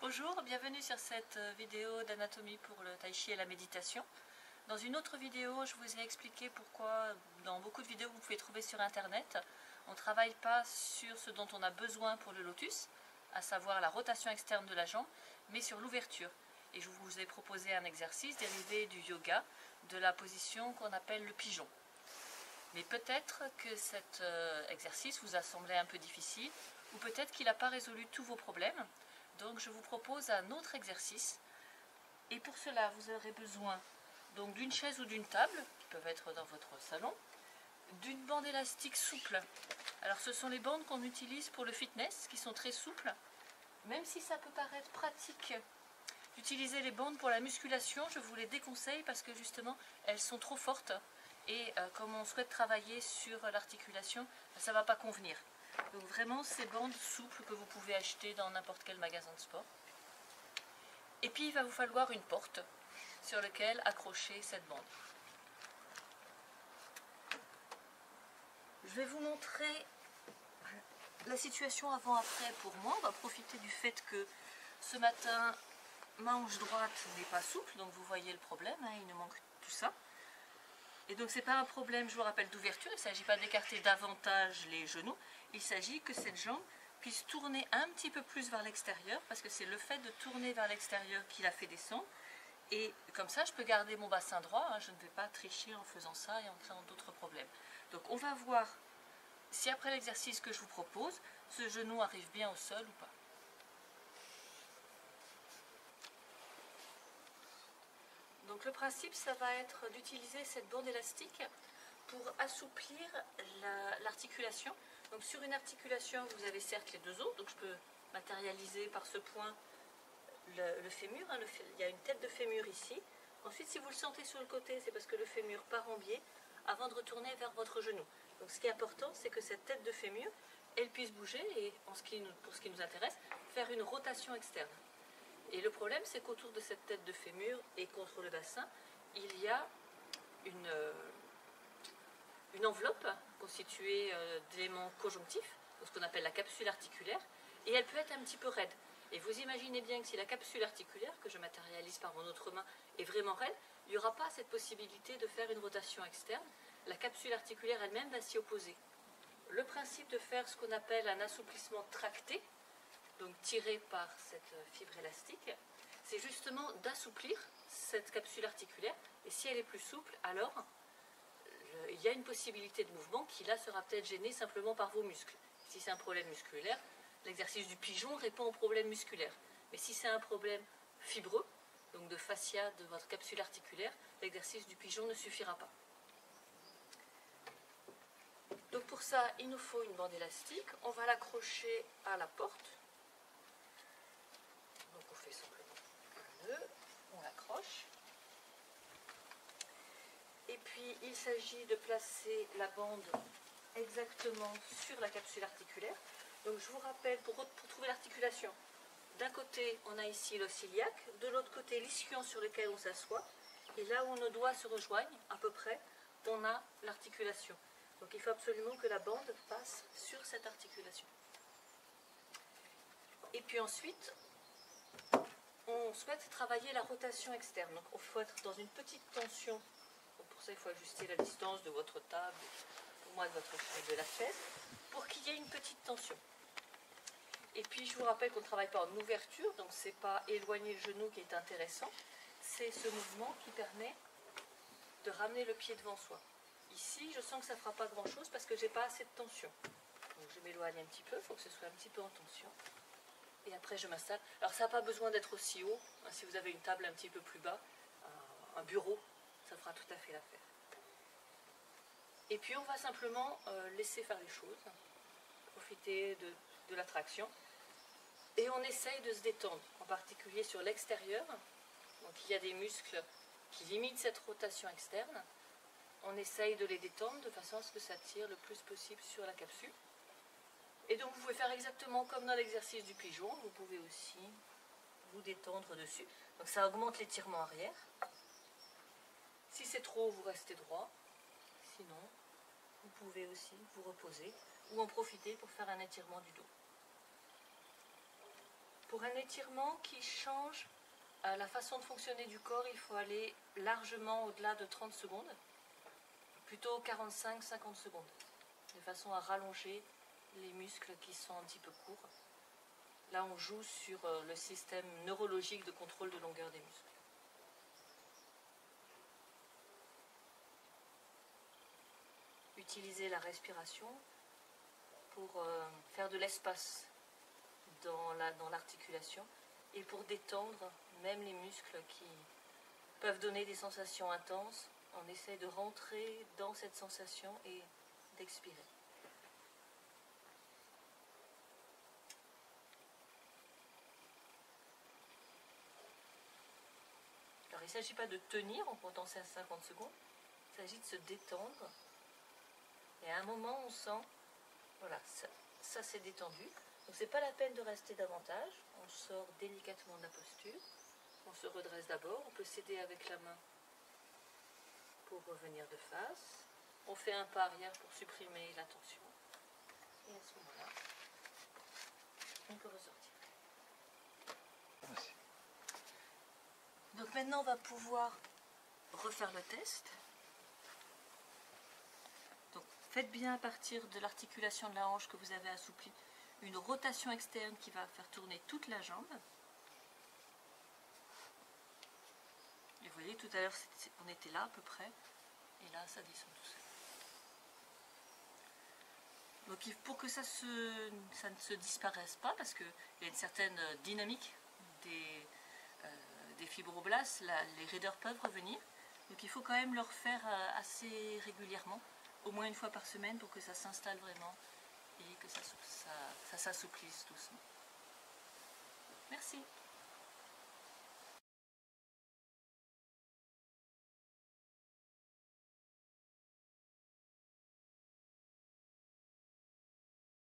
Bonjour, bienvenue sur cette vidéo d'anatomie pour le tai chi et la méditation. Dans une autre vidéo, je vous ai expliqué pourquoi, dans beaucoup de vidéos que vous pouvez trouver sur internet, on ne travaille pas sur ce dont on a besoin pour le lotus, à savoir la rotation externe de la jambe, mais sur l'ouverture. Et je vous ai proposé un exercice dérivé du yoga, de la position qu'on appelle le pigeon. Mais peut-être que cet exercice vous a semblé un peu difficile, ou peut-être qu'il n'a pas résolu tous vos problèmes. Donc je vous propose un autre exercice. Et pour cela, vous aurez besoin donc d'une chaise ou d'une table, qui peuvent être dans votre salon, d'une bande élastique souple. Alors ce sont les bandes qu'on utilise pour le fitness, qui sont très souples. Même si ça peut paraître pratique d'utiliser les bandes pour la musculation, je vous les déconseille parce que justement, elles sont trop fortes. Et comme on souhaite travailler sur l'articulation, ça ne va pas convenir. Donc vraiment ces bandes souples que vous pouvez acheter dans n'importe quel magasin de sport. Et puis il va vous falloir une porte sur laquelle accrocher cette bande. Je vais vous montrer la situation avant-après pour moi. On va profiter du fait que ce matin, ma hanche droite n'est pas souple, donc vous voyez le problème, hein, il nous manque tout ça. Et donc ce n'est pas un problème, je vous rappelle, d'ouverture, il ne s'agit pas d'écarter davantage les genoux, il s'agit que cette jambe puisse tourner un petit peu plus vers l'extérieur, parce que c'est le fait de tourner vers l'extérieur qui la fait descendre. Et comme ça, je peux garder mon bassin droit, hein, je ne vais pas tricher en faisant ça et en créant d'autres problèmes. Donc on va voir si après l'exercice que je vous propose, ce genou arrive bien au sol ou pas. Donc le principe, ça va être d'utiliser cette bande élastique pour assouplir l'articulation. Donc sur une articulation, vous avez certes les deux os, donc je peux matérialiser par ce point le fémur. Hein, il y a une tête de fémur ici. Ensuite, si vous le sentez sur le côté, c'est parce que le fémur part en biais avant de retourner vers votre genou. Donc ce qui est important, c'est que cette tête de fémur, elle puisse bouger et, pour ce qui nous intéresse, faire une rotation externe. Et le problème, c'est qu'autour de cette tête de fémur et contre le bassin, il y a une enveloppe constituée d'éléments conjonctifs, ce qu'on appelle la capsule articulaire, et elle peut être un petit peu raide. Et vous imaginez bien que si la capsule articulaire, que je matérialise par mon autre main, est vraiment raide, il n'y aura pas cette possibilité de faire une rotation externe. La capsule articulaire elle-même va s'y opposer. Le principe de faire ce qu'on appelle un assouplissement tracté, donc tiré par cette fibre élastique, c'est justement d'assouplir cette capsule articulaire, et si elle est plus souple, alors il y a une possibilité de mouvement qui là sera peut-être gênée simplement par vos muscles. Si c'est un problème musculaire, l'exercice du pigeon répond au problème musculaire. Mais si c'est un problème fibreux, donc de fascia de votre capsule articulaire, l'exercice du pigeon ne suffira pas. Donc pour ça, il nous faut une bande élastique. On va l'accrocher à la porte. Donc on fait simplement un nœud, on l'accroche. Et puis il s'agit de placer la bande exactement sur la capsule articulaire. Donc je vous rappelle, pour trouver l'articulation, d'un côté on a ici l'os iliaque, de l'autre côté l'ischion sur lequel on s'assoit, et là où nos doigts se rejoignent à peu près, on a l'articulation. Donc il faut absolument que la bande passe sur cette articulation. Et puis ensuite, on souhaite travailler la rotation externe. Donc il faut être dans une petite tension. Donc pour ça, il faut ajuster la distance de votre table, pour moi de la chaise, pour qu'il y ait une petite tension. Et puis je vous rappelle qu'on ne travaille pas en ouverture, donc ce n'est pas éloigner le genou qui est intéressant, c'est ce mouvement qui permet de ramener le pied devant soi. Ici, je sens que ça ne fera pas grand chose parce que je n'ai pas assez de tension. Donc je m'éloigne un petit peu, il faut que ce soit un petit peu en tension. Et après je m'installe. Alors ça n'a pas besoin d'être aussi haut, hein, si vous avez une table un petit peu plus bas, un bureau, ça fera tout à fait l'affaire. Et puis on va simplement laisser faire les choses, profiter de l'attraction. Et on essaye de se détendre, en particulier sur l'extérieur. Donc il y a des muscles qui limitent cette rotation externe. On essaye de les détendre de façon à ce que ça tire le plus possible sur la capsule. Et donc vous pouvez faire exactement comme dans l'exercice du pigeon, vous pouvez aussi vous détendre dessus. Donc ça augmente l'étirement arrière. Si c'est trop, vous restez droit. Sinon, vous pouvez aussi vous reposer ou en profiter pour faire un étirement du dos. Pour un étirement qui change la façon de fonctionner du corps, il faut aller largement au-delà de 30 secondes, plutôt 45-50 secondes, de façon à rallonger les muscles qui sont un petit peu courts. Là, on joue sur le système neurologique de contrôle de longueur des muscles. Utilisez la respiration pour faire de l'espace dans l'articulation et pour détendre même les muscles qui peuvent donner des sensations intenses. On essaie de rentrer dans cette sensation et d'expirer. Alors il ne s'agit pas de tenir en comptant 50 secondes, il s'agit de se détendre. Et à un moment on sent, voilà, ça s'est détendu. Donc c'est pas la peine de rester davantage, on sort délicatement de la posture, on se redresse d'abord, on peut s'aider avec la main pour revenir de face, on fait un pas arrière pour supprimer la tension, et à ce moment-là, on peut ressortir. Merci. Donc maintenant on va pouvoir refaire le test. Donc faites bien à partir de l'articulation de la hanche que vous avez assouplie, une rotation externe qui va faire tourner toute la jambe. Et vous voyez, tout à l'heure, on était là à peu près, et là, ça descend tout seul. Donc pour que ça ne se disparaisse pas, parce qu'il y a une certaine dynamique des fibroblastes, les raideurs peuvent revenir. Donc il faut quand même le refaire assez régulièrement, au moins une fois par semaine, pour que ça s'installe vraiment et que ça s'assouplisse doucement. Merci.